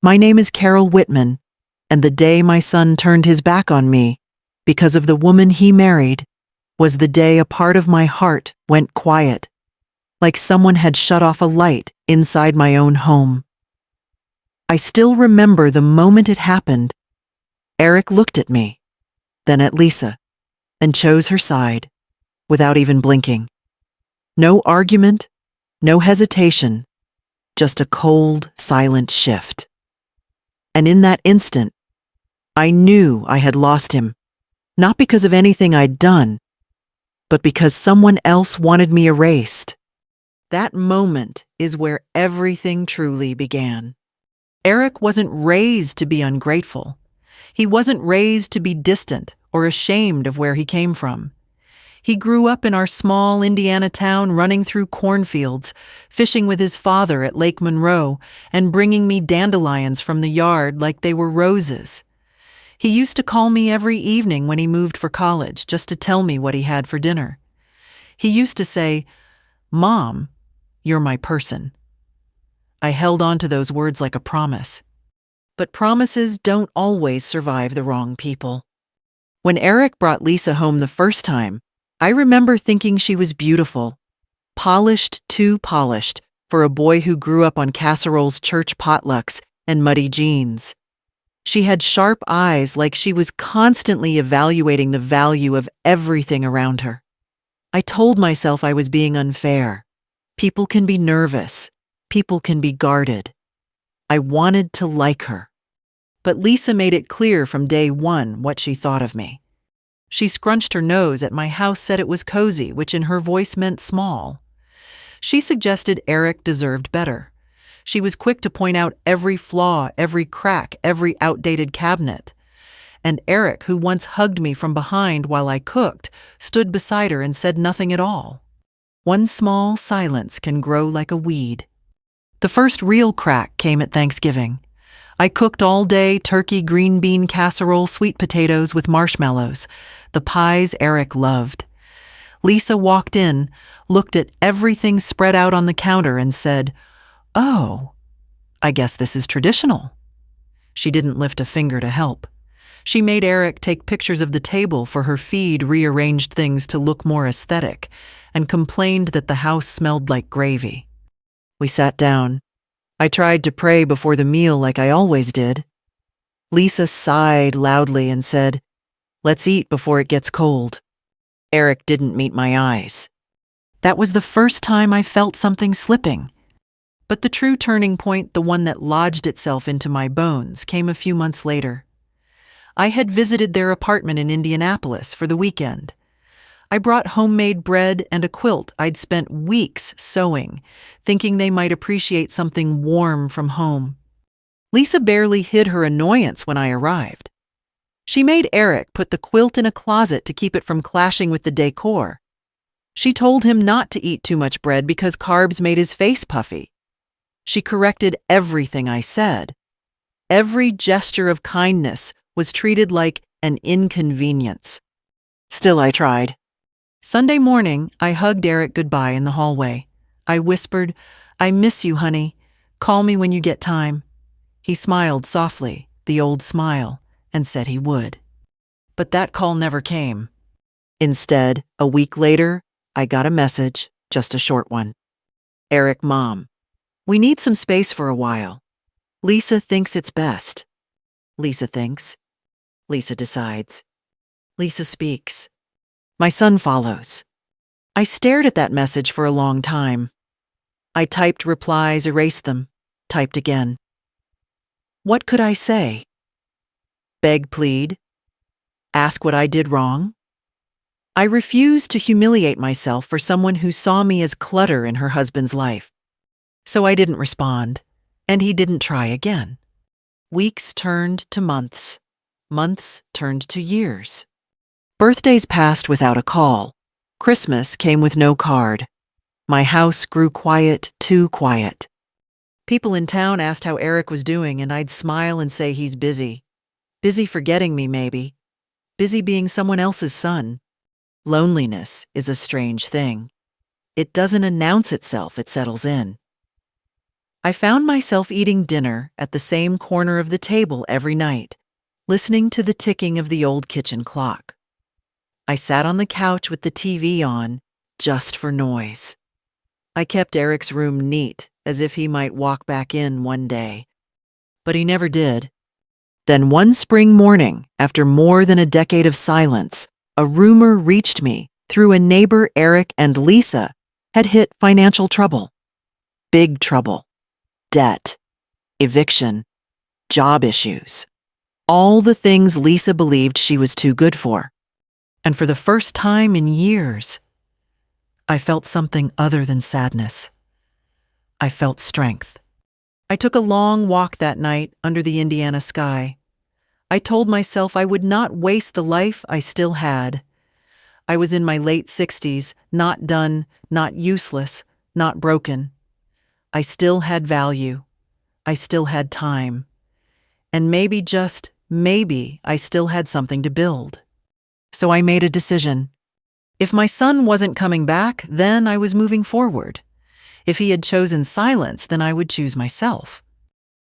My name is Carol Whitman, and the day my son turned his back on me because of the woman he married was the day a part of my heart went quiet, like someone had shut off a light inside my own home. I still remember the moment it happened. Eric looked at me, then at Lisa, and chose her side, without even blinking. No argument, no hesitation, just a cold, silent shift. And in that instant, I knew I had lost him, not because of anything I'd done, but because someone else wanted me erased. That moment is where everything truly began. Eric wasn't raised to be ungrateful. He wasn't raised to be distant or ashamed of where he came from. He grew up in our small Indiana town, running through cornfields, fishing with his father at Lake Monroe, and bringing me dandelions from the yard like they were roses. He used to call me every evening when he moved for college just to tell me what he had for dinner. He used to say, "Mom, you're my person." I held on to those words like a promise. But promises don't always survive the wrong people. When Eric brought Lisa home the first time, I remember thinking she was beautiful, polished, too polished for a boy who grew up on casseroles, church potlucks, and muddy jeans. She had sharp eyes, like she was constantly evaluating the value of everything around her. I told myself I was being unfair. People can be nervous. People can be guarded. I wanted to like her. But Lisa made it clear from day one what she thought of me. She scrunched her nose at my house, said it was cozy, which in her voice meant small. She suggested Eric deserved better. She was quick to point out every flaw, every crack, every outdated cabinet. And Eric, who once hugged me from behind while I cooked, stood beside her and said nothing at all. One small silence can grow like a weed. The first real crack came at Thanksgiving. I cooked all day: turkey, green bean casserole, sweet potatoes with marshmallows, the pies Eric loved. Lisa walked in, looked at everything spread out on the counter and said, "Oh, I guess this is traditional." She didn't lift a finger to help. She made Eric take pictures of the table for her feed, rearranged things to look more aesthetic, and complained that the house smelled like gravy. We sat down. I tried to pray before the meal like I always did. Lisa sighed loudly and said, "Let's eat before it gets cold." Eric didn't meet my eyes. That was the first time I felt something slipping. But the true turning point, the one that lodged itself into my bones, came a few months later. I had visited their apartment in Indianapolis for the weekend. I brought homemade bread and a quilt I'd spent weeks sewing, thinking they might appreciate something warm from home. Lisa barely hid her annoyance when I arrived. She made Eric put the quilt in a closet to keep it from clashing with the decor. She told him not to eat too much bread because carbs made his face puffy. She corrected everything I said. Every gesture of kindness was treated like an inconvenience. Still, I tried. Sunday morning, I hugged Eric goodbye in the hallway. I whispered, "I miss you, honey. Call me when you get time." He smiled softly, the old smile, and said he would. But that call never came. Instead, a week later, I got a message, just a short one. "Eric, Mom, we need some space for a while. Lisa thinks it's best." Lisa thinks. Lisa decides. Lisa speaks. My son follows. I stared at that message for a long time. I typed replies, erased them, typed again. What could I say? Beg, plead? Ask what I did wrong? I refused to humiliate myself for someone who saw me as clutter in her husband's life. So I didn't respond, and he didn't try again. Weeks turned to months. Months turned to years. Birthdays passed without a call. Christmas came with no card. My house grew quiet, too quiet. People in town asked how Eric was doing, and I'd smile and say he's busy. Busy forgetting me, maybe. Busy being someone else's son. Loneliness is a strange thing. It doesn't announce itself, it settles in. I found myself eating dinner at the same corner of the table every night, listening to the ticking of the old kitchen clock. I sat on the couch with the TV on, just for noise. I kept Eric's room neat, as if he might walk back in one day. But he never did. Then one spring morning, after more than a decade of silence, a rumor reached me through a neighbor Eric and Lisa had hit financial trouble. Big trouble. Debt. Eviction. Job issues. All the things Lisa believed she was too good for. And for the first time in years, I felt something other than sadness. I felt strength. I took a long walk that night under the Indiana sky. I told myself I would not waste the life I still had. I was in my late 60s, not done, not useless, not broken. I still had value. I still had time. And maybe, just maybe, I still had something to build. So I made a decision. If my son wasn't coming back, then I was moving forward. If he had chosen silence, then I would choose myself.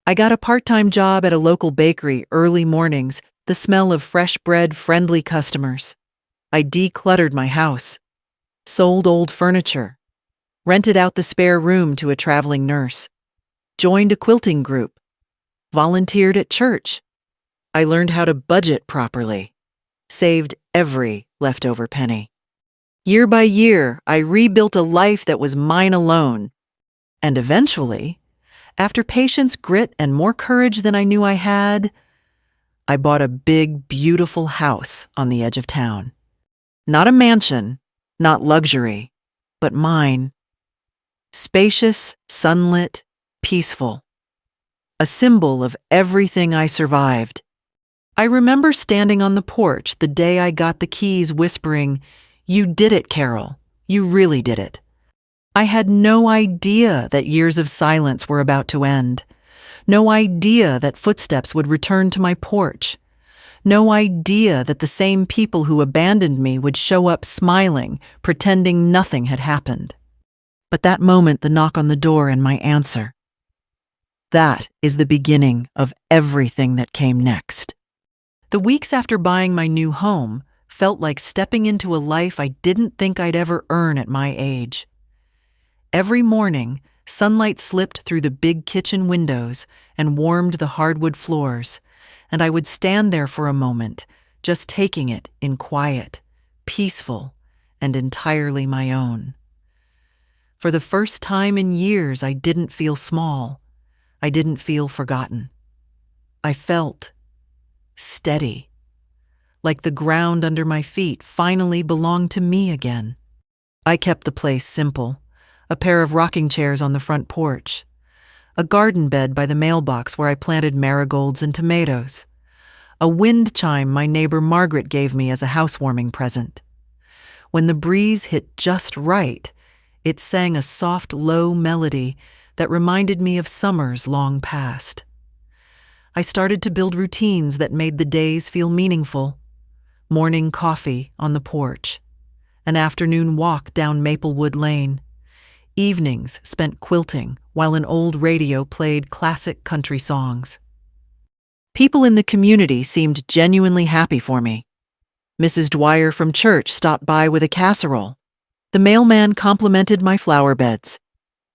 I got a part-time job at a local bakery early mornings, the smell of fresh bread, friendly customers. I decluttered my house, sold old furniture, rented out the spare room to a traveling nurse, joined a quilting group, volunteered at church. I learned how to budget properly, saved every leftover penny. Year by year, I rebuilt a life that was mine alone. And eventually, after patience, grit, and more courage than I knew I had, I bought a big, beautiful house on the edge of town. Not a mansion, not luxury, but mine. Spacious, sunlit, peaceful. A symbol of everything I survived. I remember standing on the porch the day I got the keys whispering, "You did it, Carol. You really did it." I had no idea that years of silence were about to end. No idea that footsteps would return to my porch. No idea that the same people who abandoned me would show up smiling, pretending nothing had happened. But that moment, the knock on the door and my answer. That is the beginning of everything that came next. The weeks after buying my new home felt like stepping into a life I didn't think I'd ever earn at my age. Every morning, sunlight slipped through the big kitchen windows and warmed the hardwood floors, and I would stand there for a moment, just taking it in quiet, peaceful, and entirely my own. For the first time in years, I didn't feel small. I didn't feel forgotten. I felt steady, like the ground under my feet finally belonged to me again. I kept the place simple. A pair of rocking chairs on the front porch, a garden bed by the mailbox where I planted marigolds and tomatoes, a wind chime my neighbor Margaret gave me as a housewarming present. When the breeze hit just right, it sang a soft, low melody that reminded me of summers long past. I started to build routines that made the days feel meaningful. Morning coffee on the porch, an afternoon walk down Maplewood Lane, evenings spent quilting while an old radio played classic country songs. People in the community seemed genuinely happy for me. Mrs. Dwyer from church stopped by with a casserole. The mailman complimented my flower beds.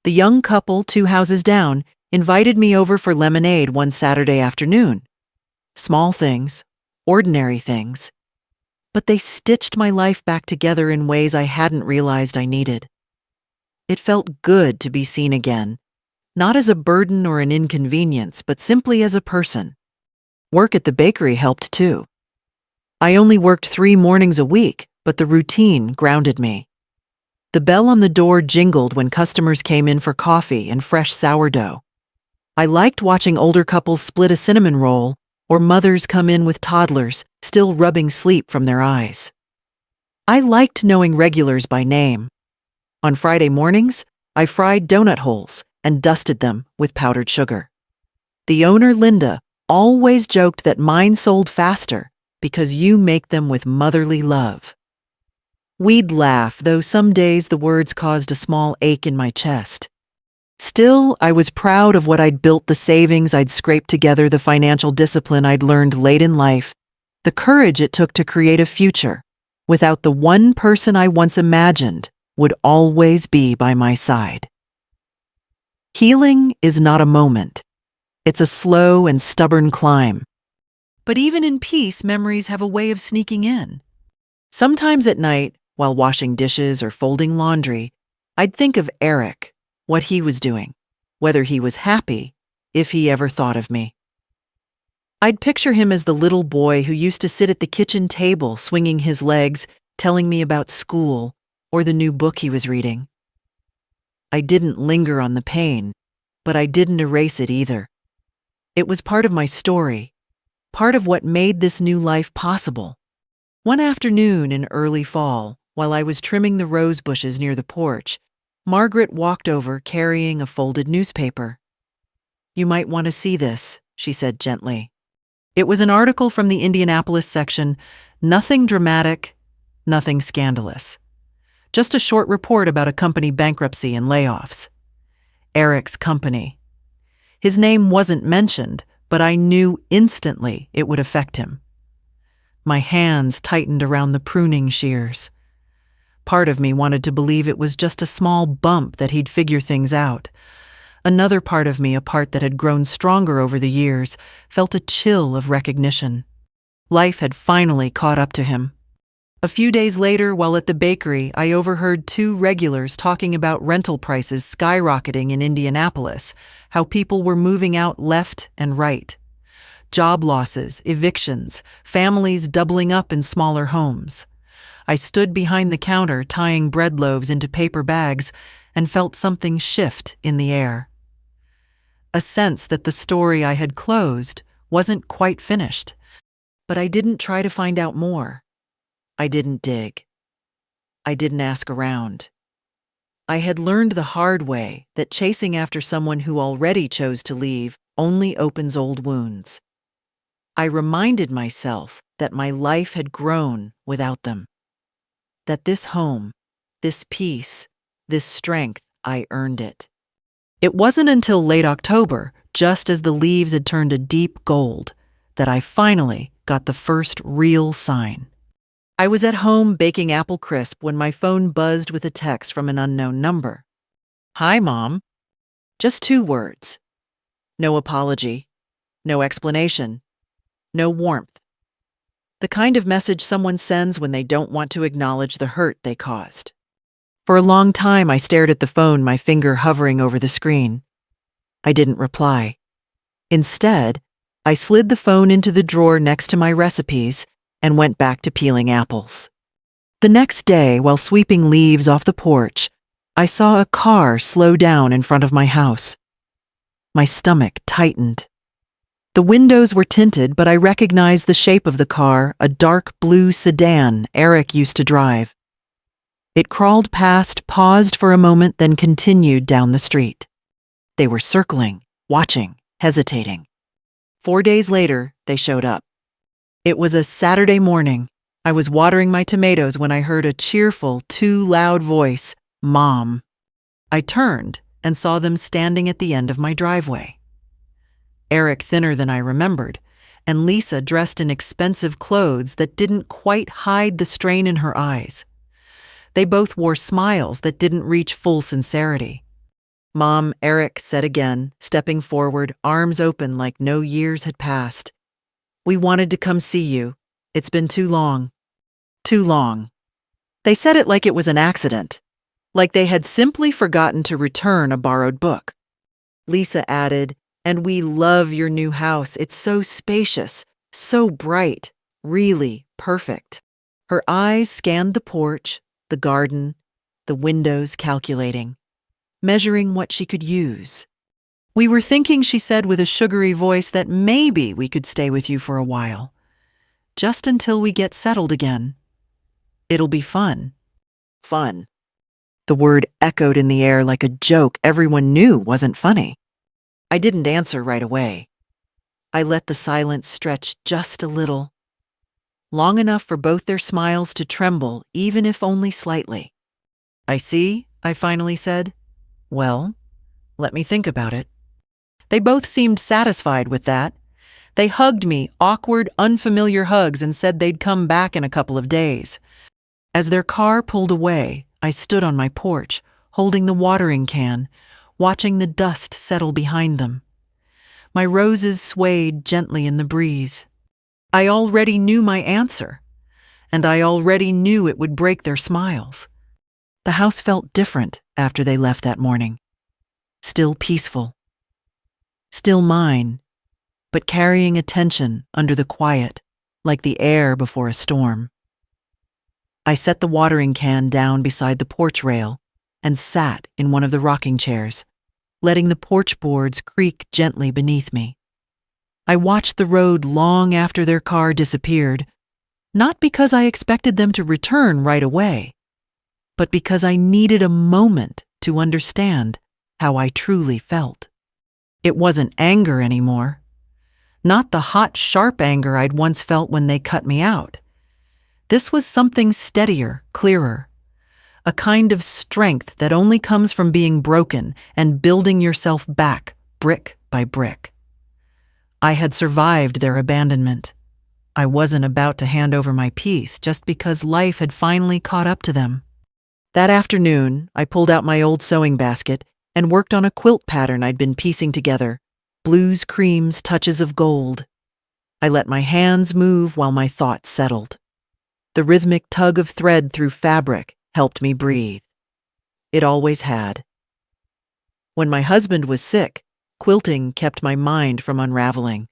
The young couple 2 houses down invited me over for lemonade one Saturday afternoon. Small things, ordinary things, but they stitched my life back together in ways I hadn't realized I needed. It felt good to be seen again, not as a burden or an inconvenience, but simply as a person. Work at the bakery helped too. I only worked 3 mornings a week, but the routine grounded me. The bell on the door jingled when customers came in for coffee and fresh sourdough. I liked watching older couples split a cinnamon roll or mothers come in with toddlers still rubbing sleep from their eyes. I liked knowing regulars by name. On Friday mornings, I fried donut holes and dusted them with powdered sugar. The owner, Linda, always joked that mine sold faster because you make them with motherly love. We'd laugh, though some days the words caused a small ache in my chest. Still, I was proud of what I'd built, the savings I'd scraped together, the financial discipline I'd learned late in life, the courage it took to create a future without the one person I once imagined would always be by my side. Healing is not a moment. It's a slow and stubborn climb. But even in peace, memories have a way of sneaking in. Sometimes at night, while washing dishes or folding laundry, I'd think of Eric, what he was doing, whether he was happy, if he ever thought of me. I'd picture him as the little boy who used to sit at the kitchen table swinging his legs, telling me about school or the new book he was reading. I didn't linger on the pain, but I didn't erase it either. It was part of my story, part of what made this new life possible. One afternoon in early fall, while I was trimming the rose bushes near the porch, Margaret walked over carrying a folded newspaper. "You might want to see this," she said gently. It was an article from the Indianapolis section, nothing dramatic, nothing scandalous. Just a short report about a company bankruptcy and layoffs. Eric's company. His name wasn't mentioned, but I knew instantly it would affect him. My hands tightened around the pruning shears. Part of me wanted to believe it was just a small bump that he'd figure things out. Another part of me, a part that had grown stronger over the years, felt a chill of recognition. Life had finally caught up to him. A few days later, while at the bakery, I overheard two regulars talking about rental prices skyrocketing in Indianapolis, how people were moving out left and right. Job losses, evictions, families doubling up in smaller homes. I stood behind the counter tying bread loaves into paper bags and felt something shift in the air. A sense that the story I had closed wasn't quite finished. But I didn't try to find out more. I didn't dig. I didn't ask around. I had learned the hard way that chasing after someone who already chose to leave only opens old wounds. I reminded myself that my life had grown without them. That this home, this peace, this strength, I earned it. It wasn't until late October, just as the leaves had turned a deep gold, that I finally got the first real sign. I was at home baking apple crisp when my phone buzzed with a text from an unknown number. "Hi, Mom." Just 2 words. No apology, no explanation, no warmth. The kind of message someone sends when they don't want to acknowledge the hurt they caused. For a long time, I stared at the phone, my finger hovering over the screen. I didn't reply. Instead, I slid the phone into the drawer next to my recipes and went back to peeling apples. The next day, while sweeping leaves off the porch, I saw a car slow down in front of my house. My stomach tightened. The windows were tinted, but I recognized the shape of the car, a dark blue sedan Eric used to drive. It crawled past, paused for a moment, then continued down the street. They were circling, watching, hesitating. 4 days later, they showed up. It was a Saturday morning. I was watering my tomatoes when I heard a cheerful, too loud voice, "Mom." I turned and saw them standing at the end of my driveway. Eric thinner than I remembered, and Lisa dressed in expensive clothes that didn't quite hide the strain in her eyes. They both wore smiles that didn't reach full sincerity. "Mom," Eric said again, stepping forward, arms open like no years had passed. "We wanted to come see you. It's been too long." Too long. They said it like it was an accident, like they had simply forgotten to return a borrowed book. Lisa added, "And we love your new house. It's so spacious, so bright, really perfect." Her eyes scanned the porch, the garden, the windows, calculating, measuring what she could use. "We were thinking," she said with a sugary voice, "that maybe we could stay with you for a while. Just until we get settled again. It'll be fun." Fun. The word echoed in the air like a joke everyone knew wasn't funny. I didn't answer right away. I let the silence stretch just a little, long enough for both their smiles to tremble, even if only slightly. "I see," I finally said. "Well, Let me think about it. They both seemed satisfied with that. They hugged me, awkward, unfamiliar hugs, and said they'd come back in a couple of days. As their car pulled away, I stood on my porch, holding the watering can, watching the dust settle behind them. My roses swayed gently in the breeze. I already knew my answer, and I already knew it would break their smiles. The house felt different after they left that morning. Still peaceful. Still mine, but carrying a tension under the quiet, like the air before a storm. I set the watering can down beside the porch rail and sat in one of the rocking chairs, letting the porch boards creak gently beneath me. I watched the road long after their car disappeared, not because I expected them to return right away, but because I needed a moment to understand how I truly felt. It wasn't anger anymore. Not the hot, sharp anger I'd once felt when they cut me out. This was something steadier, clearer. A kind of strength that only comes from being broken and building yourself back, brick by brick. I had survived their abandonment. I wasn't about to hand over my peace just because life had finally caught up to them. That afternoon, I pulled out my old sewing basket and worked on a quilt pattern I'd been piecing together, blues, creams, touches of gold. I let my hands move while my thoughts settled. The rhythmic tug of thread through fabric helped me breathe. It always had. When my husband was sick, quilting kept my mind from unraveling.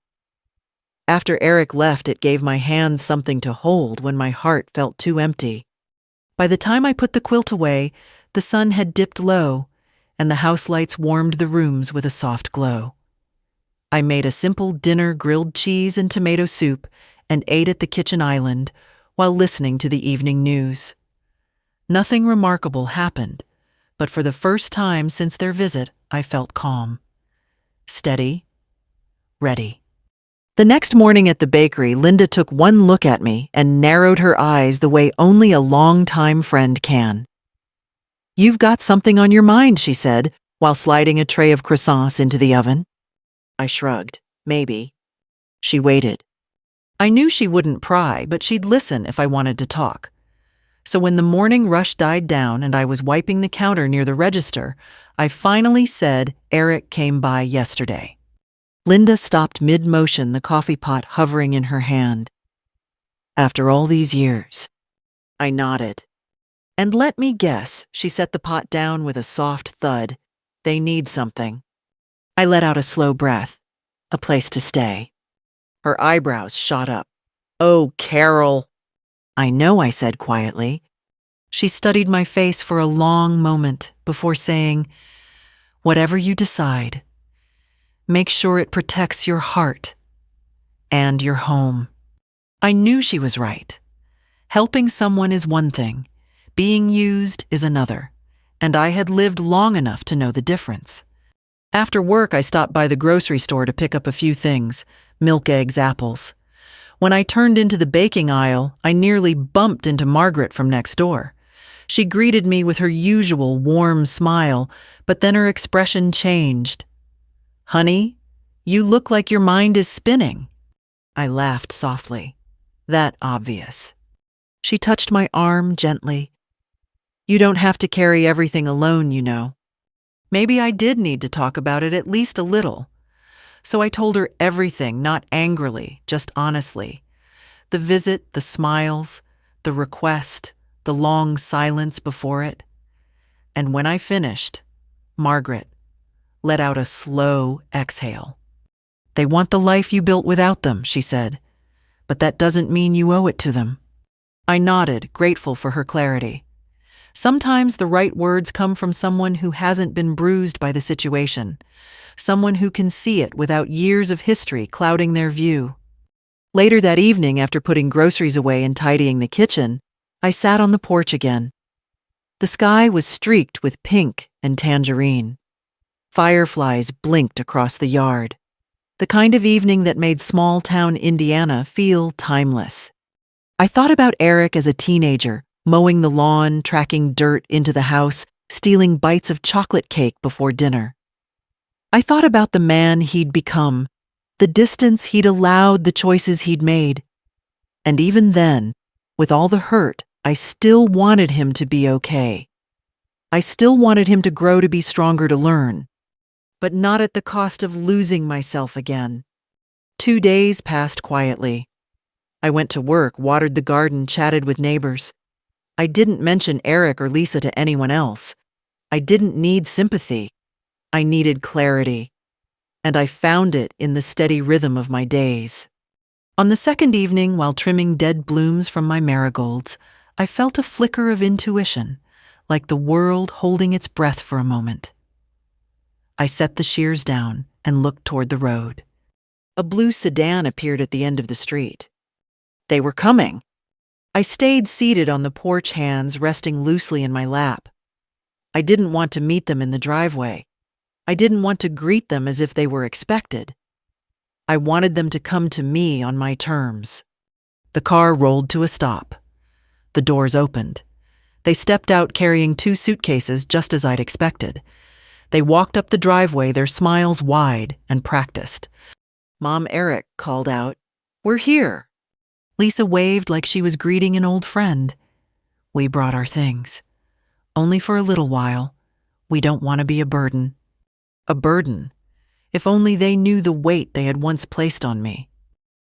After Eric left, it gave my hands something to hold when my heart felt too empty. By the time I put the quilt away, the sun had dipped low, and the house lights warmed the rooms with a soft glow. I made a simple dinner, grilled cheese and tomato soup, and ate at the kitchen island while listening to the evening news. Nothing remarkable happened, but for the first time since their visit, I felt calm. Steady. Ready. The next morning at the bakery, Linda took one look at me and narrowed her eyes the way only a longtime friend can. "You've got something on your mind," she said, while sliding a tray of croissants into the oven. I shrugged. Maybe. She waited. I knew she wouldn't pry, but she'd listen if I wanted to talk. So when the morning rush died down and I was wiping the counter near the register, I finally said Eric came by yesterday. Linda stopped mid-motion, the coffee pot hovering in her hand. "After all these years." I nodded. "And let me guess," she set the pot down with a soft thud. "They need something." I let out a slow breath. "A place to stay." Her eyebrows shot up. "Oh, Carol." "I know," I said quietly. She studied my face for a long moment before saying, "Whatever you decide, make sure it protects your heart and your home." I knew she was right. Helping someone is one thing. Being used is another, and I had lived long enough to know the difference. After work, I stopped by the grocery store to pick up a few things: milk, eggs, apples. When I turned into the baking aisle, I nearly bumped into Margaret from next door. She greeted me with her usual warm smile, but then her expression changed. "Honey, you look like your mind is spinning." I laughed softly. "That obvious." She touched my arm gently. "You don't have to carry everything alone, you know." Maybe I did need to talk about it at least a little. So I told her everything, not angrily, just honestly. The visit, the smiles, the request, the long silence before it. And when I finished, Margaret let out a slow exhale. "They want the life you built without them," she said, "but that doesn't mean you owe it to them." I nodded, grateful for her clarity. Sometimes the right words come from someone who hasn't been bruised by the situation, someone who can see it without years of history clouding their view. Later that evening, after putting groceries away and tidying the kitchen, I sat on the porch again. The sky was streaked with pink and tangerine. Fireflies blinked across the yard, the kind of evening that made small-town Indiana feel timeless. I thought about Eric as a teenager, mowing the lawn, tracking dirt into the house, stealing bites of chocolate cake before dinner. I thought about the man he'd become, the distance he'd allowed, the choices he'd made. And even then, with all the hurt, I still wanted him to be okay. I still wanted him to grow, to be stronger, to learn. But not at the cost of losing myself again. 2 days passed quietly. I went to work, watered the garden, chatted with neighbors. I didn't mention Eric or Lisa to anyone else. I didn't need sympathy. I needed clarity. And I found it in the steady rhythm of my days. On the second evening, while trimming dead blooms from my marigolds, I felt a flicker of intuition, like the world holding its breath for a moment. I set the shears down and looked toward the road. A blue sedan appeared at the end of the street. They were coming. I stayed seated on the porch, hands resting loosely in my lap. I didn't want to meet them in the driveway. I didn't want to greet them as if they were expected. I wanted them to come to me on my terms. The car rolled to a stop. The doors opened. They stepped out carrying 2 suitcases, just as I'd expected. They walked up the driveway, their smiles wide and practiced. Mom, Eric called out, "We're here." Lisa waved like she was greeting an old friend. We brought our things. Only for a little while. We don't want to be a burden. A burden. If only they knew the weight they had once placed on me.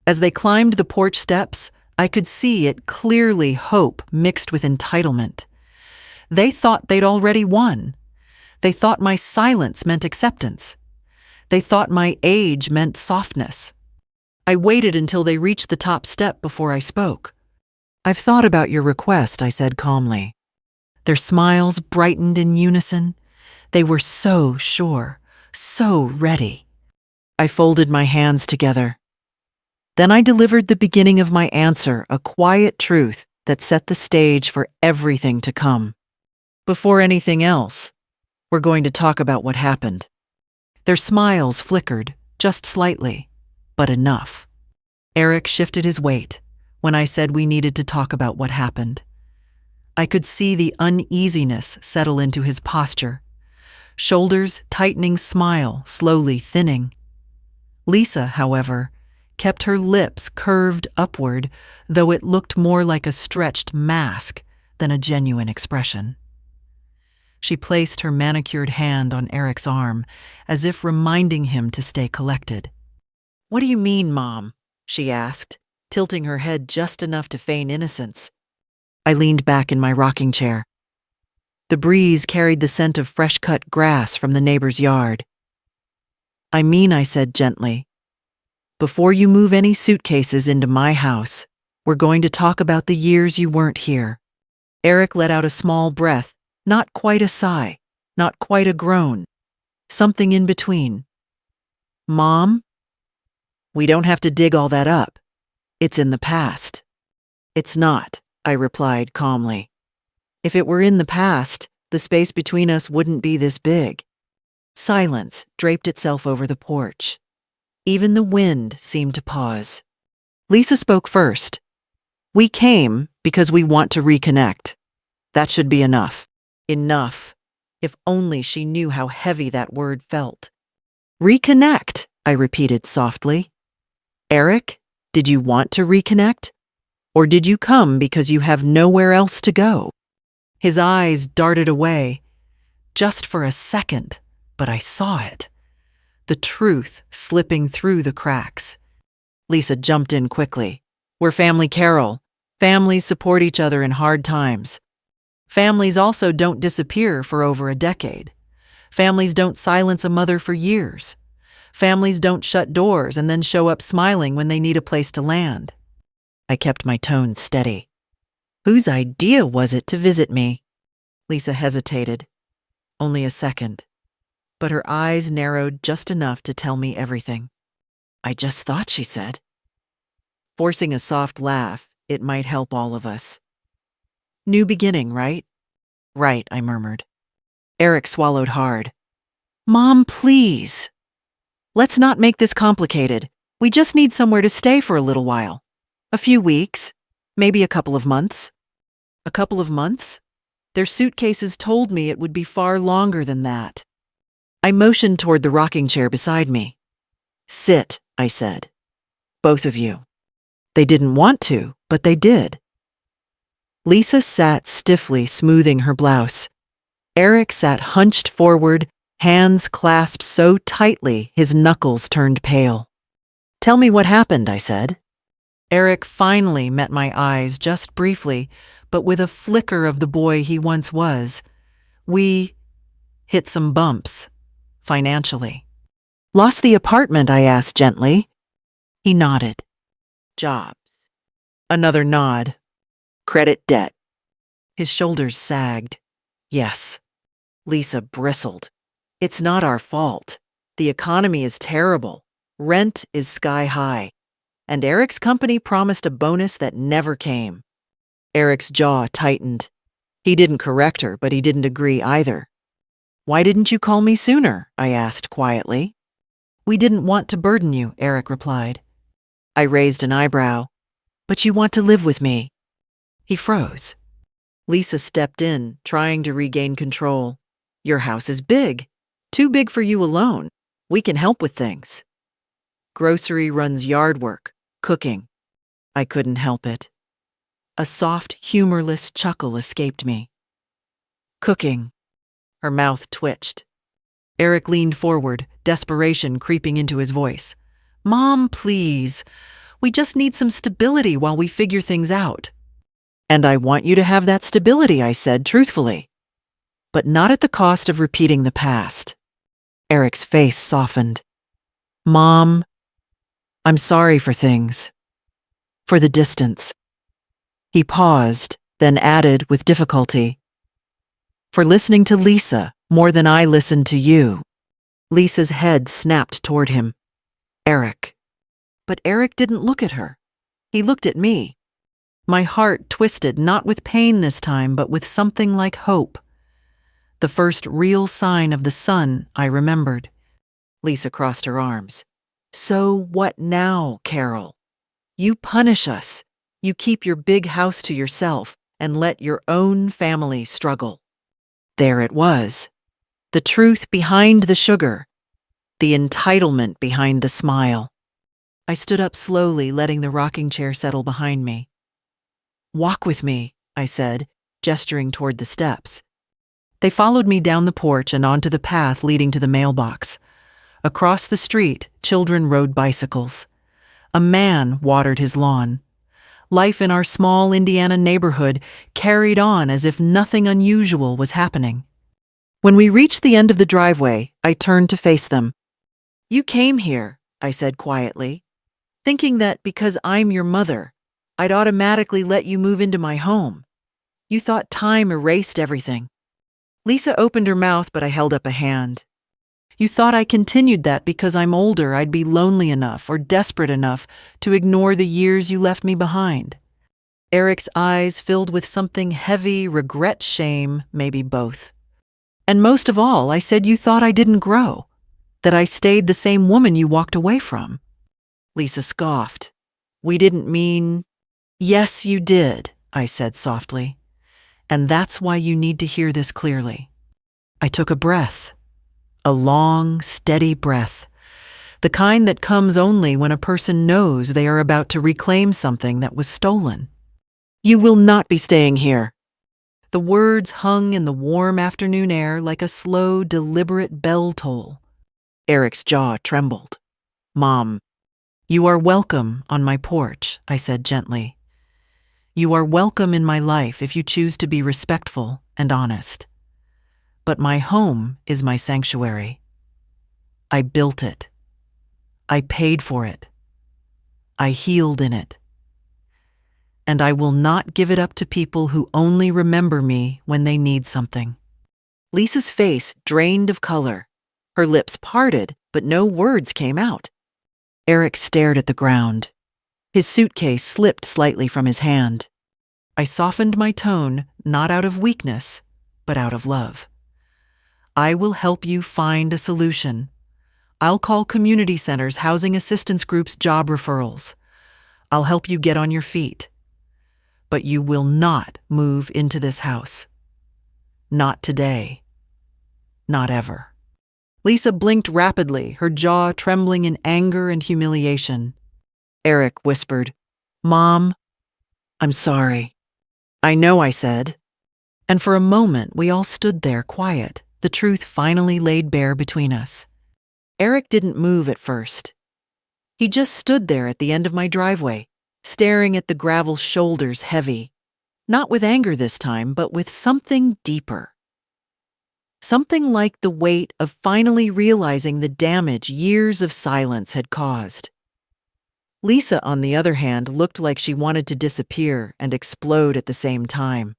As they climbed the porch steps, I could see it clearly, hope mixed with entitlement. They thought they'd already won. They thought my silence meant acceptance. They thought my age meant softness. I waited until they reached the top step before I spoke. "I've thought about your request," I said calmly. Their smiles brightened in unison. They were so sure, so ready. I folded my hands together. Then I delivered the beginning of my answer, a quiet truth that set the stage for everything to come. "Before anything else, we're going to talk about what happened." Their smiles flickered, just slightly, but enough. Eric shifted his weight when I said we needed to talk about what happened. I could see the uneasiness settle into his posture. Shoulders tightening, smile slowly thinning. Lisa, however, kept her lips curved upward, though it looked more like a stretched mask than a genuine expression. She placed her manicured hand on Eric's arm, as if reminding him to stay collected. "What do you mean, Mom?" she asked, tilting her head just enough to feign innocence. I leaned back in my rocking chair. The breeze carried the scent of fresh-cut grass from the neighbor's yard. "I mean," I said gently, "before you move any suitcases into my house, we're going to talk about the years you weren't here." Eric let out a small breath, not quite a sigh, not quite a groan, something in between. "Mom, we don't have to dig all that up. It's in the past." "It's not," I replied calmly. "If it were in the past, the space between us wouldn't be this big." Silence draped itself over the porch. Even the wind seemed to pause. Lisa spoke first. "We came because we want to reconnect. That should be enough." Enough. If only she knew how heavy that word felt. "Reconnect," I repeated softly. "Eric, did you want to reconnect? Or did you come because you have nowhere else to go?" His eyes darted away. Just for a second, but I saw it. The truth slipping through the cracks. Lisa jumped in quickly. "We're family, Carol. Families support each other in hard times. Families also don't disappear for over a decade. Families don't silence a mother for years. Families don't shut doors and then show up smiling when they need a place to land." I kept my tone steady. "Whose idea was it to visit me?" Lisa hesitated. Only a second. But her eyes narrowed just enough to tell me everything. "I just thought," she said. Forcing a soft laugh, it might help all of us. "New beginning, right?" "Right," I murmured. Eric swallowed hard. "Mom, please. Let's not make this complicated. We just need somewhere to stay for a little while. A few weeks, maybe a couple of months." "A couple of months?" Their suitcases told me it would be far longer than that. I motioned toward the rocking chair beside me. Sit, I said. Both of you. They didn't want to, but they did. Lisa sat stiffly, smoothing her blouse. Eric sat hunched forward, hands clasped so tightly his knuckles turned pale. Tell me what happened, I said. Eric finally met my eyes just briefly, but with a flicker of the boy he once was. We hit some bumps, financially. Lost the apartment, I asked gently. He nodded. Jobs. Another nod. Credit debt. His shoulders sagged. Yes. Lisa bristled. It's not our fault. The economy is terrible. Rent is sky high. And Eric's company promised a bonus that never came. Eric's jaw tightened. He didn't correct her, but he didn't agree either. Why didn't you call me sooner? I asked quietly. We didn't want to burden you, Eric replied. I raised an eyebrow. But you want to live with me. He froze. Lisa stepped in, trying to regain control. Your house is big. Too big for you alone. We can help with things. Grocery runs yard work, cooking. I couldn't help it. A soft, humorless chuckle escaped me. Cooking. Her mouth twitched. Eric leaned forward, desperation creeping into his voice. Mom, please. We just need some stability while we figure things out. And I want you to have that stability, I said truthfully. But not at the cost of repeating the past. Eric's face softened. Mom, I'm sorry for things. For the distance. He paused, then added with difficulty. For listening to Lisa more than I listened to you. Lisa's head snapped toward him. Eric. But Eric didn't look at her. He looked at me. My heart twisted, not with pain this time, but with something like hope. The first real sign of the sun, I remembered. Lisa crossed her arms. So what now, Carol? You punish us. You keep your big house to yourself and let your own family struggle. There it was. The truth behind the sugar. The entitlement behind the smile. I stood up slowly, letting the rocking chair settle behind me. Walk with me, I said, gesturing toward the steps. They followed me down the porch and onto the path leading to the mailbox. Across the street, children rode bicycles. A man watered his lawn. Life in our small Indiana neighborhood carried on as if nothing unusual was happening. When we reached the end of the driveway, I turned to face them. You came here, I said quietly, thinking that because I'm your mother, I'd automatically let you move into my home. You thought time erased everything. Lisa opened her mouth, but I held up a hand. You thought I continued that because I'm older, I'd be lonely enough or desperate enough to ignore the years you left me behind. Eric's eyes filled with something heavy, regret, shame, maybe both. And most of all, I said you thought I didn't grow, that I stayed the same woman you walked away from. Lisa scoffed. We didn't mean... Yes, you did, I said softly. And that's why you need to hear this clearly. I took a breath. A long, steady breath. The kind that comes only when a person knows they are about to reclaim something that was stolen. You will not be staying here. The words hung in the warm afternoon air like a slow, deliberate bell toll. Eric's jaw trembled. Mom, you are welcome on my porch, I said gently. You are welcome in my life if you choose to be respectful and honest. But my home is my sanctuary. I built it. I paid for it. I healed in it. And I will not give it up to people who only remember me when they need something. Lisa's face drained of color. Her lips parted, but no words came out. Eric stared at the ground. His suitcase slipped slightly from his hand. I softened my tone, not out of weakness, but out of love. I will help you find a solution. I'll call community centers, housing assistance groups, job referrals. I'll help you get on your feet. But you will not move into this house. Not today. Not ever. Lisa blinked rapidly, her jaw trembling in anger and humiliation. Eric whispered, "Mom, I'm sorry." "I know," I said. And for a moment, we all stood there quiet, the truth finally laid bare between us. Eric didn't move at first. He just stood there at the end of my driveway, staring at the gravel shoulders heavy, not with anger this time, but with something deeper. Something like the weight of finally realizing the damage years of silence had caused. Lisa, on the other hand, looked like she wanted to disappear and explode at the same time.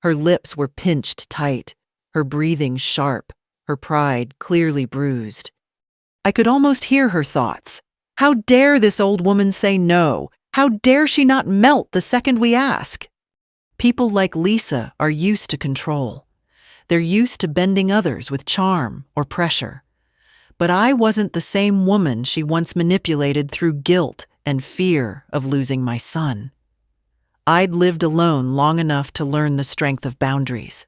Her lips were pinched tight, her breathing sharp, her pride clearly bruised. I could almost hear her thoughts. How dare this old woman say no? How dare she not melt the second we ask? People like Lisa are used to control. They're used to bending others with charm or pressure. But I wasn't the same woman she once manipulated through guilt and fear of losing my son. I'd lived alone long enough to learn the strength of boundaries.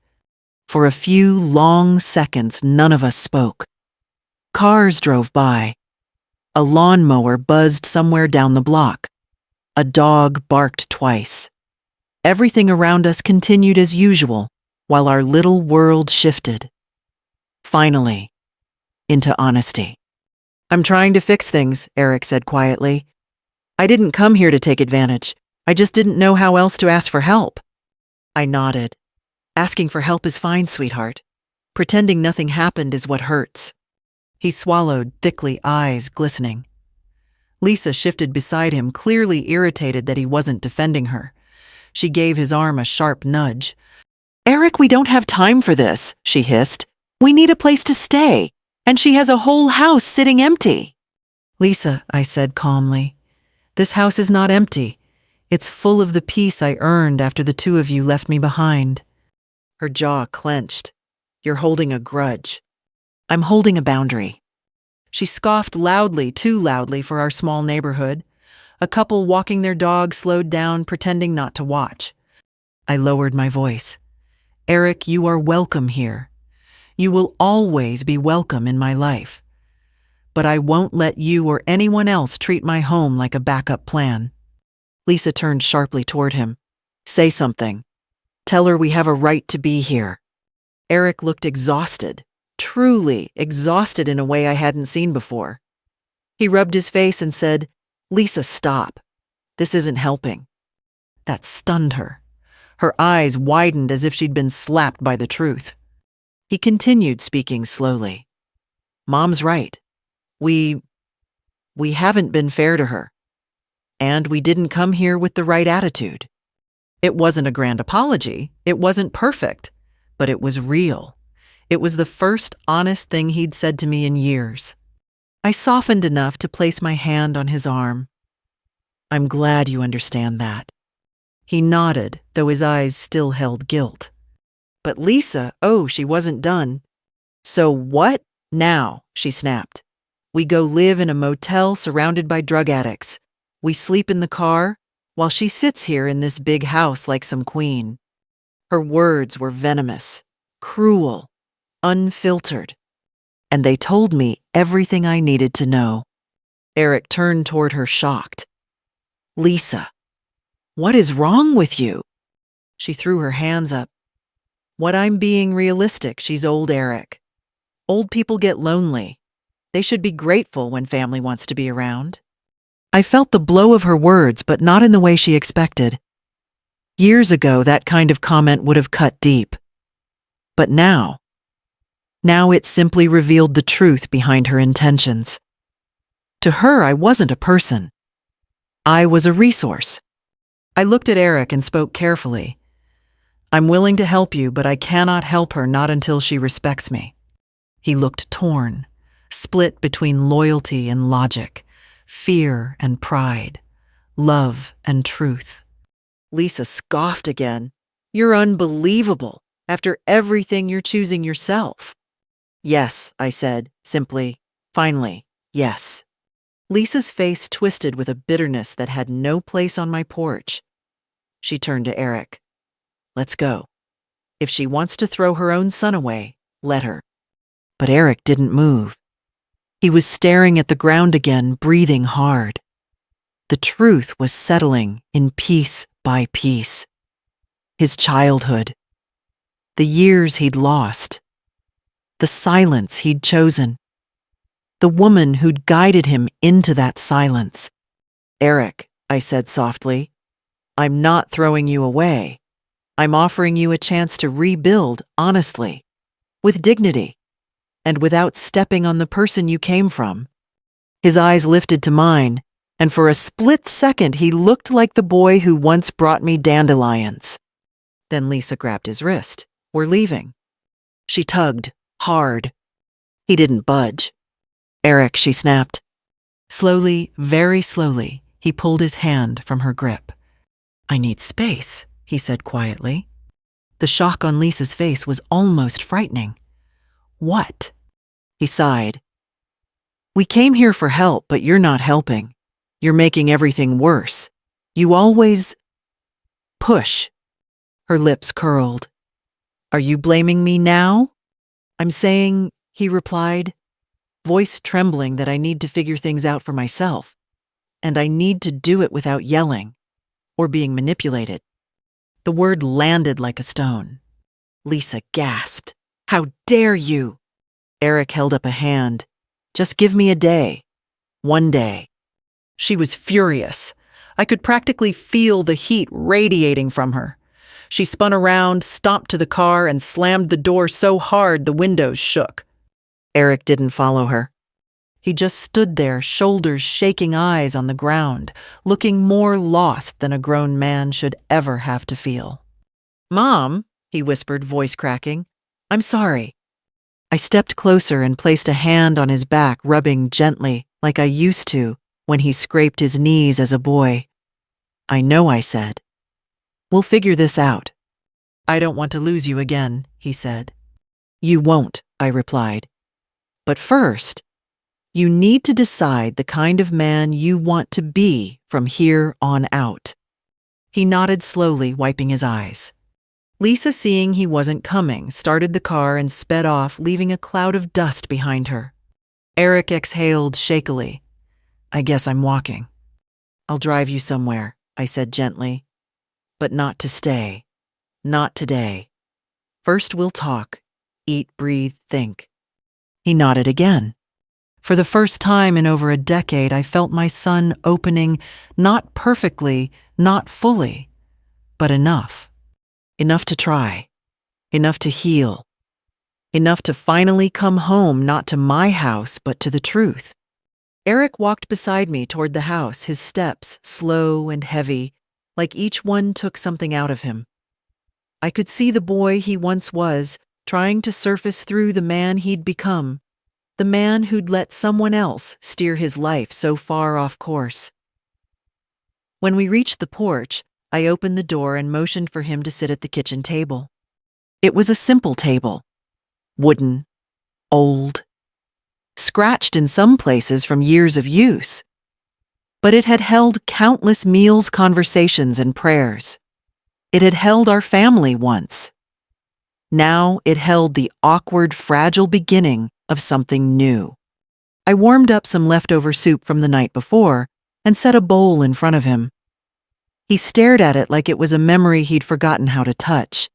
For a few long seconds, none of us spoke. Cars drove by. A lawnmower buzzed somewhere down the block. A dog barked twice. Everything around us continued as usual, while our little world shifted. Finally, into honesty. "I'm trying to fix things," Eric said quietly. "I didn't come here to take advantage. I just didn't know how else to ask for help." I nodded. "Asking for help is fine, sweetheart. Pretending nothing happened is what hurts." He swallowed thickly, eyes glistening. Lisa shifted beside him, clearly irritated that he wasn't defending her. She gave his arm a sharp nudge. "Eric, we don't have time for this," she hissed. "We need a place to stay, and she has a whole house sitting empty." "Lisa," I said calmly, "this house is not empty. It's full of the peace I earned after the two of you left me behind." Her jaw clenched. "You're holding a grudge." "I'm holding a boundary." She scoffed loudly, too loudly for our small neighborhood. A couple walking their dog slowed down, pretending not to watch. I lowered my voice. "Eric, you are welcome here. You will always be welcome in my life. But I won't let you or anyone else treat my home like a backup plan." Lisa turned sharply toward him. "Say something. Tell her we have a right to be here." Eric looked exhausted, truly exhausted in a way I hadn't seen before. He rubbed his face and said, "Lisa, stop. This isn't helping." That stunned her. Her eyes widened as if she'd been slapped by the truth. He continued, speaking slowly. "Mom's right. We haven't been fair to her. And we didn't come here with the right attitude. It wasn't a grand apology. It wasn't perfect. But it was real. It was the first honest thing he'd said to me in years." I softened enough to place my hand on his arm. "I'm glad you understand that." He nodded, though his eyes still held guilt. "But Lisa," she wasn't done. "So what now?" she snapped. "We go live in a motel surrounded by drug addicts. We sleep in the car, while she sits here in this big house like some queen." Her words were venomous, cruel, unfiltered. And they told me everything I needed to know. Eric turned toward her, shocked. "Lisa, what is wrong with you?" She threw her hands up. "What, I'm being realistic. She's old, Eric. Old people get lonely. They should be grateful when family wants to be around." I felt the blow of her words, but not in the way she expected. Years ago, that kind of comment would have cut deep. But now it simply revealed the truth behind her intentions. To her, I wasn't a person. I was a resource. I looked at Eric and spoke carefully. "I'm willing to help you, but I cannot help her, not until she respects me." He looked torn, split between loyalty and logic, fear and pride, love and truth. Lisa scoffed again. "You're unbelievable. After everything, you're choosing yourself." "Yes," I said, simply, finally, yes. Lisa's face twisted with a bitterness that had no place on my porch. She turned to Eric. "Let's go. If she wants to throw her own son away, let her." But Eric didn't move. He was staring at the ground again, breathing hard. The truth was settling in piece by piece. His childhood, the years he'd lost, the silence he'd chosen, the woman who'd guided him into that silence. "Eric," I said softly, "I'm not throwing you away. I'm offering you a chance to rebuild honestly, with dignity, and without stepping on the person you came from." His eyes lifted to mine, and for a split second he looked like the boy who once brought me dandelions. Then Lisa grabbed his wrist. "We're leaving." She tugged, hard. He didn't budge. "Eric," she snapped. Slowly, very slowly, he pulled his hand from her grip. "I need space," he said quietly. The shock on Lisa's face was almost frightening. "What?" He sighed. "We came here for help, but you're not helping. You're making everything worse. You always push." Her lips curled. "Are you blaming me now?" "I'm saying," he replied, voice trembling, "that I need to figure things out for myself. And I need to do it without yelling or being manipulated." The word landed like a stone. Lisa gasped. "How dare you?" Eric held up a hand. "Just give me a day. One day." She was furious. I could practically feel the heat radiating from her. She spun around, stomped to the car, and slammed the door so hard the windows shook. Eric didn't follow her. He just stood there, shoulders shaking, eyes on the ground, looking more lost than a grown man should ever have to feel. "Mom," he whispered, voice cracking, "I'm sorry." I stepped closer and placed a hand on his back, rubbing gently, like I used to when he scraped his knees as a boy. "I know," I said. "We'll figure this out." "I don't want to lose you again," he said. "You won't," I replied. "But first, you need to decide the kind of man you want to be from here on out." He nodded slowly, wiping his eyes. Lisa, seeing he wasn't coming, started the car and sped off, leaving a cloud of dust behind her. Eric exhaled shakily. "I guess I'm walking." "I'll drive you somewhere," I said gently. "But not to stay. Not today. First we'll talk, eat, breathe, think." He nodded again. For the first time in over a decade, I felt my son opening, not perfectly, not fully, but enough. Enough to try. Enough to heal. Enough to finally come home, not to my house, but to the truth. Eric walked beside me toward the house, his steps slow and heavy, like each one took something out of him. I could see the boy he once was, trying to surface through the man he'd become, the man who'd let someone else steer his life so far off course. When we reached the porch, I opened the door and motioned for him to sit at the kitchen table. It was a simple table. Wooden, old, scratched in some places from years of use. But it had held countless meals, conversations, and prayers. It had held our family once. Now it held the awkward, fragile beginning of something new. I warmed up some leftover soup from the night before and set a bowl in front of him. He stared at it like it was a memory he'd forgotten how to touch.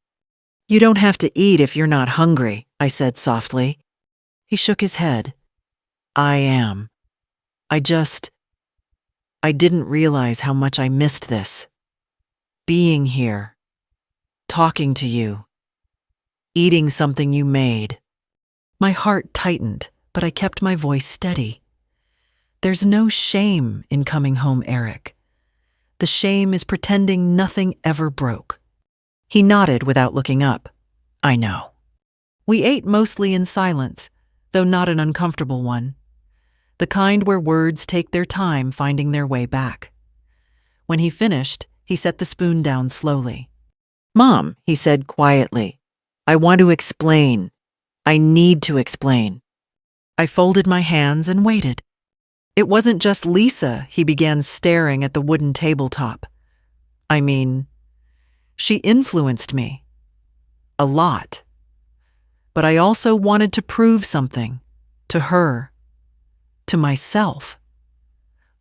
"You don't have to eat if you're not hungry," I said softly. He shook his head. "I am. I didn't realize how much I missed this. Being here. Talking to you. Eating something you made." My heart tightened, but I kept my voice steady. "There's no shame in coming home, Eric. The shame is pretending nothing ever broke." He nodded without looking up. "I know." We ate mostly in silence, though not an uncomfortable one. The kind where words take their time finding their way back. When he finished, he set the spoon down slowly. "Mom," he said quietly, "I want to explain. I need to explain." I folded my hands and waited. It wasn't just Lisa, he began, staring at the wooden tabletop. I mean, she influenced me. A lot. but I also wanted to prove something to her, to myself.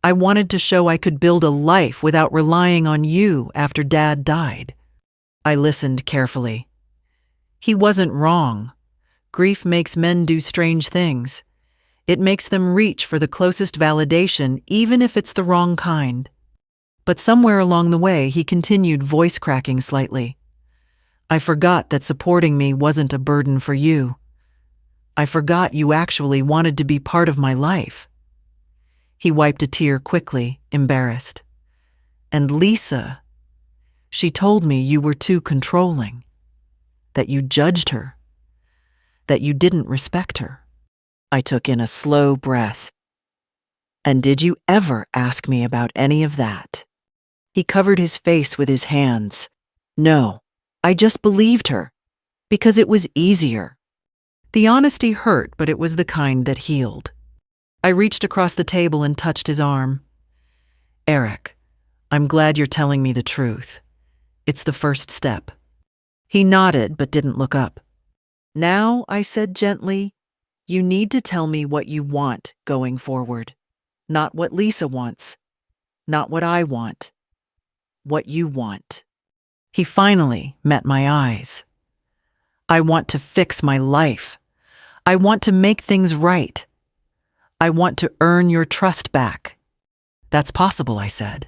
I wanted to show I could build a life without relying on you after Dad died. I listened carefully. He wasn't wrong. Grief makes men do strange things. It makes them reach for the closest validation, even if it's the wrong kind. But somewhere along the way, he continued, voice cracking slightly. I forgot that supporting me wasn't a burden for you. I forgot you actually wanted to be part of my life. He wiped a tear quickly, embarrassed. And Lisa, she told me you were too controlling, that you judged her, that you didn't respect her. I took in a slow breath. And did you ever ask me about any of that? He covered his face with his hands. No, I just believed her, because it was easier. The honesty hurt, but it was the kind that healed. I reached across the table and touched his arm. Eric, I'm glad you're telling me the truth. It's the first step. He nodded but didn't look up. Now, I said gently, you need to tell me what you want going forward. Not what Lisa wants. Not what I want. What you want. He finally met my eyes. I want to fix my life. I want to make things right. I want to earn your trust back. That's possible, I said,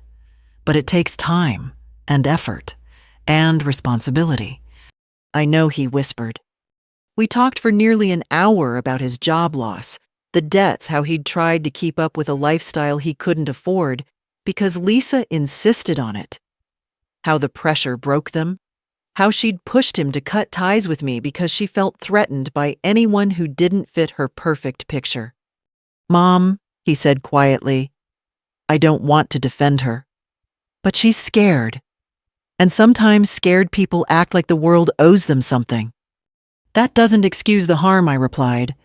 but it takes time and effort and responsibility. I know, he whispered. We talked for nearly an hour about his job loss, the debts, how he'd tried to keep up with a lifestyle he couldn't afford because Lisa insisted on it, how the pressure broke them, how she'd pushed him to cut ties with me because she felt threatened by anyone who didn't fit her perfect picture. Mom, he said quietly, I don't want to defend her, but she's scared. And sometimes scared people act like the world owes them something. That doesn't excuse the harm, I replied.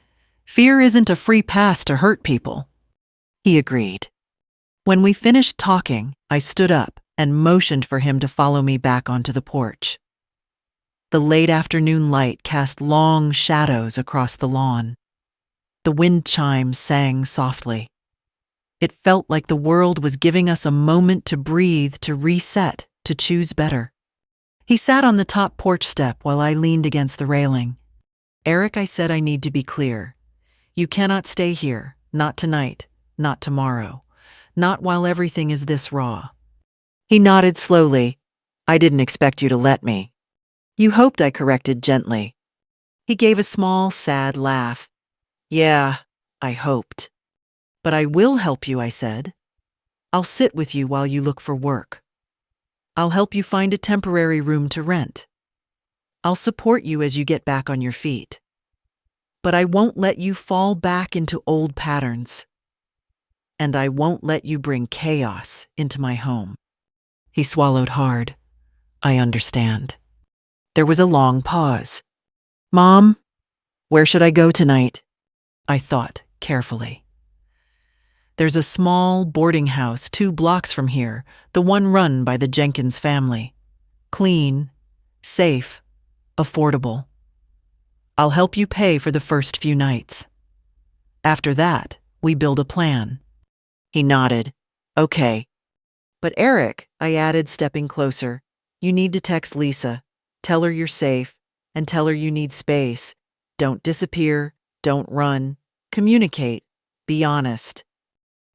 Fear isn't a free pass to hurt people. He agreed. When we finished talking, I stood up and motioned for him to follow me back onto the porch. The late afternoon light cast long shadows across the lawn. The wind chimes sang softly. It felt like the world was giving us a moment to breathe, to reset, to choose better. He sat on the top porch step while I leaned against the railing. Eric, I said, I need to be clear. You cannot stay here, not tonight, not tomorrow, not while everything is this raw. He nodded slowly. I didn't expect you to let me. You hoped, I corrected gently. He gave a small, sad laugh. Yeah, I hoped. But I will help you, I said. I'll sit with you while you look for work. I'll help you find a temporary room to rent. I'll support you as you get back on your feet. But I won't let you fall back into old patterns. And I won't let you bring chaos into my home. He swallowed hard. I understand. There was a long pause. Mom, where should I go tonight? I thought carefully. There's a small boarding house 2 blocks from here, the one run by the Jenkins family. Clean, safe, affordable. I'll help you pay for the first few nights. After that, we build a plan. He nodded. Okay. But Eric, I added, stepping closer, you need to text Lisa. Tell her you're safe, and tell her you need space. Don't disappear, don't run. Communicate. Be honest.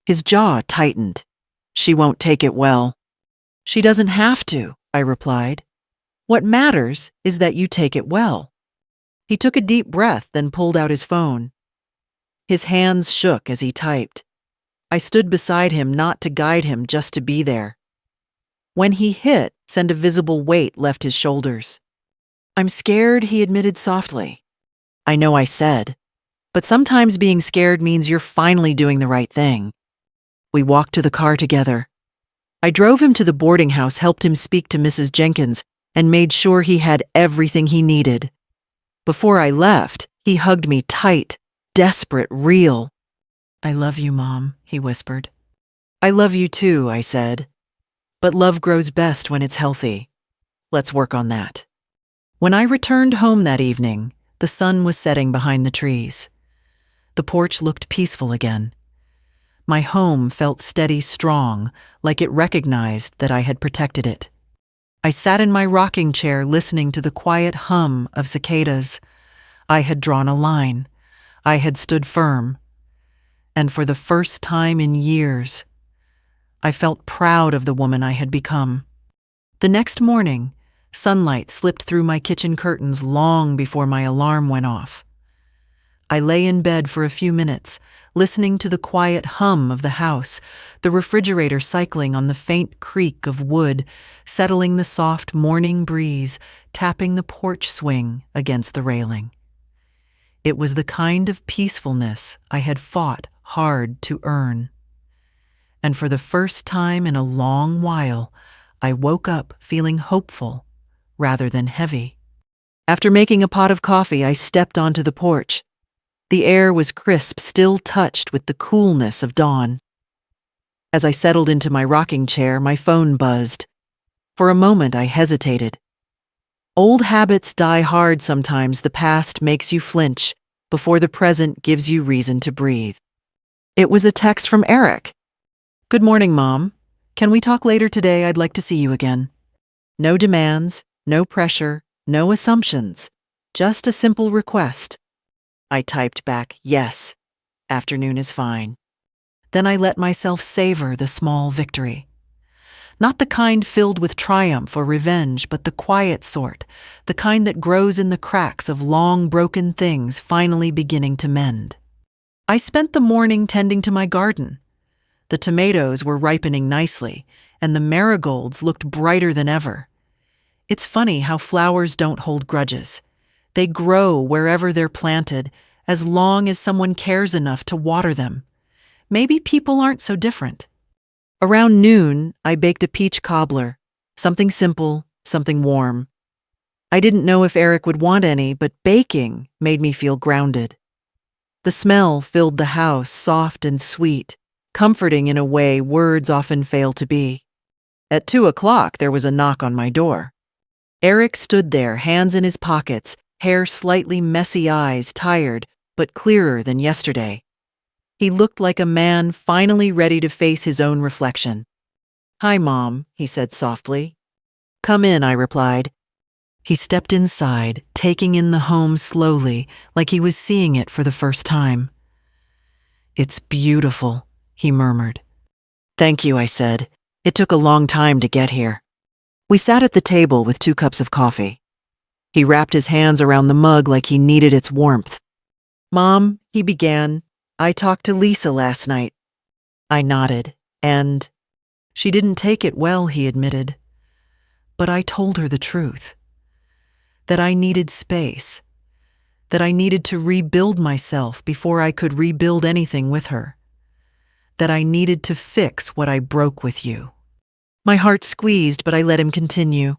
His jaw tightened. She won't take it well. She doesn't have to, I replied. What matters is that you take it well. He took a deep breath, then pulled out his phone. His hands shook as he typed. I stood beside him, not to guide him, just to be there. When he hit send, a visible weight left his shoulders. I'm scared, he admitted softly. I know, I said. But sometimes being scared means you're finally doing the right thing. We walked to the car together. I drove him to the boarding house, helped him speak to Mrs. Jenkins, and made sure he had everything he needed. Before I left, he hugged me tight, desperate, real. I love you, Mom, he whispered. I love you too, I said. But love grows best when it's healthy. Let's work on that. When I returned home that evening, The sun was setting behind the trees. The porch looked peaceful again. My home felt steady, strong, like it recognized that I had protected it. I sat in my rocking chair listening to the quiet hum of cicadas. I had drawn a line. I had stood firm. And for the first time in years, I felt proud of the woman I had become. The next morning, sunlight slipped through my kitchen curtains long before my alarm went off. I lay in bed for a few minutes, listening to the quiet hum of the house, the refrigerator cycling on the faint creak of wood, settling the soft morning breeze, tapping the porch swing against the railing. It was the kind of peacefulness I had fought hard to earn. And for the first time in a long while, I woke up feeling hopeful rather than heavy. After making a pot of coffee, I stepped onto the porch. The air was crisp, still touched with the coolness of dawn. As I settled into my rocking chair, my phone buzzed. For a moment, I hesitated. Old habits die hard sometimes. The past makes you flinch before the present gives you reason to breathe. It was a text from Eric. "Good morning, Mom. Can we talk later today? I'd like to see you again." No demands, no pressure, no assumptions. Just a simple request. I typed back, "Yes, afternoon is fine." Then I let myself savor the small victory. Not the kind filled with triumph or revenge, but the quiet sort, the kind that grows in the cracks of long broken things finally beginning to mend. I spent the morning tending to my garden. The tomatoes were ripening nicely, and the marigolds looked brighter than ever. It's funny how flowers don't hold grudges. They grow wherever they're planted, as long as someone cares enough to water them. Maybe people aren't so different. Around noon, I baked a peach cobbler. Something simple, something warm. I didn't know if Eric would want any, but baking made me feel grounded. The smell filled the house, soft and sweet, comforting in a way words often fail to be. At 2 o'clock, there was a knock on my door. Eric stood there, hands in his pockets, hair slightly messy, eyes tired, but clearer than yesterday. He looked like a man finally ready to face his own reflection. "Hi, Mom," he said softly. "Come in," I replied. He stepped inside, taking in the home slowly, like he was seeing it for the first time. "It's beautiful," he murmured. "Thank you," I said. "It took a long time to get here." We sat at the table with 2 cups of coffee. He wrapped his hands around the mug like he needed its warmth. "Mom," he began, "I talked to Lisa last night." I nodded, and she didn't take it well, he admitted. But I told her the truth. That I needed space. That I needed to rebuild myself before I could rebuild anything with her. That I needed to fix what I broke with you. My heart squeezed, but I let him continue.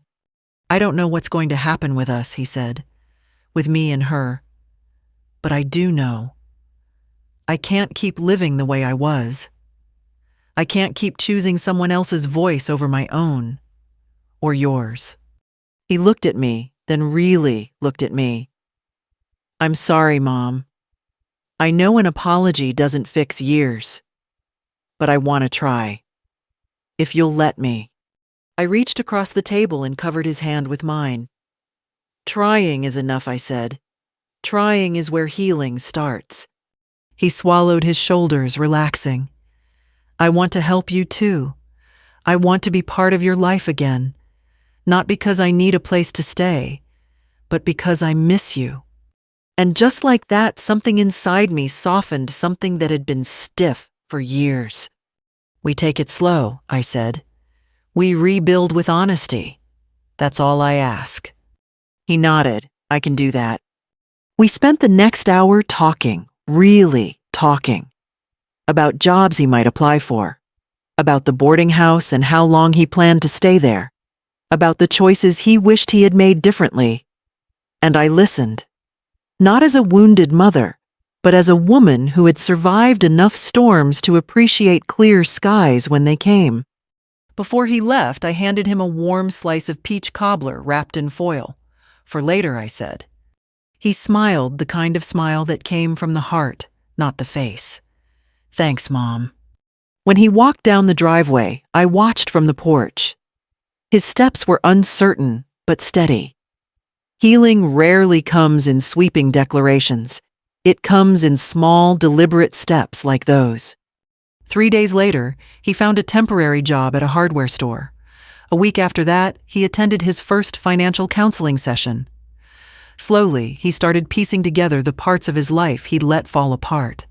"I don't know what's going to happen with us," he said, "with me and her. But I do know. I can't keep living the way I was. I can't keep choosing someone else's voice over my own, or yours." He looked at me, then really looked at me. "I'm sorry, Mom. I know an apology doesn't fix years, but I want to try. If you'll let me." I reached across the table and covered his hand with mine. "Trying is enough," I said. "Trying is where healing starts." He swallowed his shoulders, relaxing. "I want to help you too. I want to be part of your life again. Not because I need a place to stay, but because I miss you." And just like that, something inside me softened, something that had been stiff for years. "We take it slow," I said. "We rebuild with honesty. That's all I ask." He nodded. "I can do that." We spent the next hour talking, really talking. About jobs he might apply for. About the boarding house and how long he planned to stay there. About the choices he wished he had made differently. And I listened. Not as a wounded mother, but as a woman who had survived enough storms to appreciate clear skies when they came. Before he left, I handed him a warm slice of peach cobbler wrapped in foil. "For later," I said. He smiled, the kind of smile that came from the heart, not the face. Thanks, Mom. When he walked down the driveway, I watched from the porch. His steps were uncertain, but steady. Healing rarely comes in sweeping declarations. It comes in small, deliberate steps like those. 3 days later, he found a temporary job at a hardware store. A week after that, he attended his first financial counseling session. Slowly, he started piecing together the parts of his life he'd let fall apart.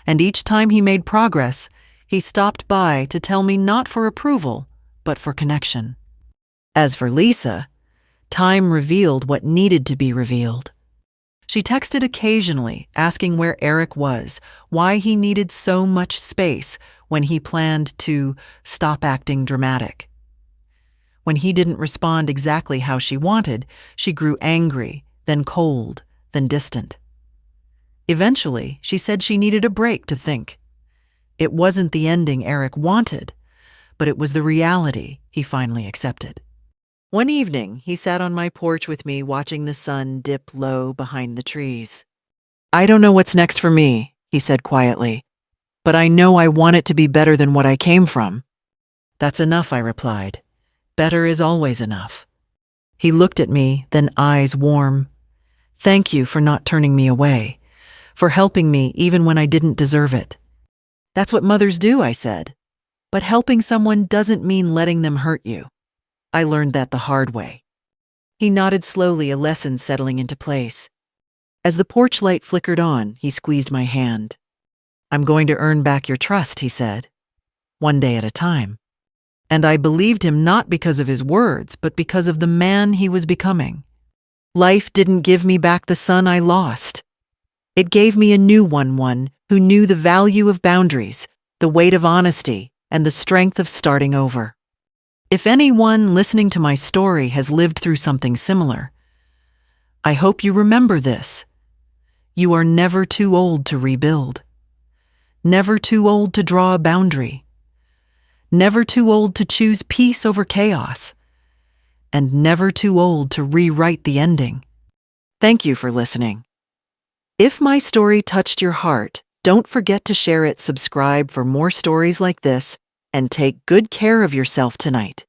And each time he made progress, he stopped by to tell me not for approval, but for connection. As for Lisa, time revealed what needed to be revealed. She texted occasionally, asking where Eric was, why he needed so much space when he planned to stop acting dramatic. When he didn't respond exactly how she wanted, she grew angry, then cold, then distant. Eventually, she said she needed a break to think. It wasn't the ending Eric wanted, but it was the reality he finally accepted. One evening, he sat on my porch with me watching the sun dip low behind the trees. I don't know what's next for me, he said quietly, but I know I want it to be better than what I came from. That's enough, I replied. Better is always enough. He looked at me, then eyes warm. Thank you for not turning me away, for helping me even when I didn't deserve it. That's what mothers do, I said. But helping someone doesn't mean letting them hurt you. I learned that the hard way. He nodded slowly, a lesson settling into place. As the porch light flickered on, he squeezed my hand. I'm going to earn back your trust, he said. One day at a time. And I believed him not because of his words, but because of the man he was becoming. Life didn't give me back the son I lost. It gave me a new one who knew the value of boundaries, the weight of honesty, and the strength of starting over. If anyone listening to my story has lived through something similar, I hope you remember this. You are never too old to rebuild. Never too old to draw a boundary. Never too old to choose peace over chaos. And never too old to rewrite the ending. Thank you for listening. If my story touched your heart, don't forget to share it, subscribe for more stories like this, and take good care of yourself tonight.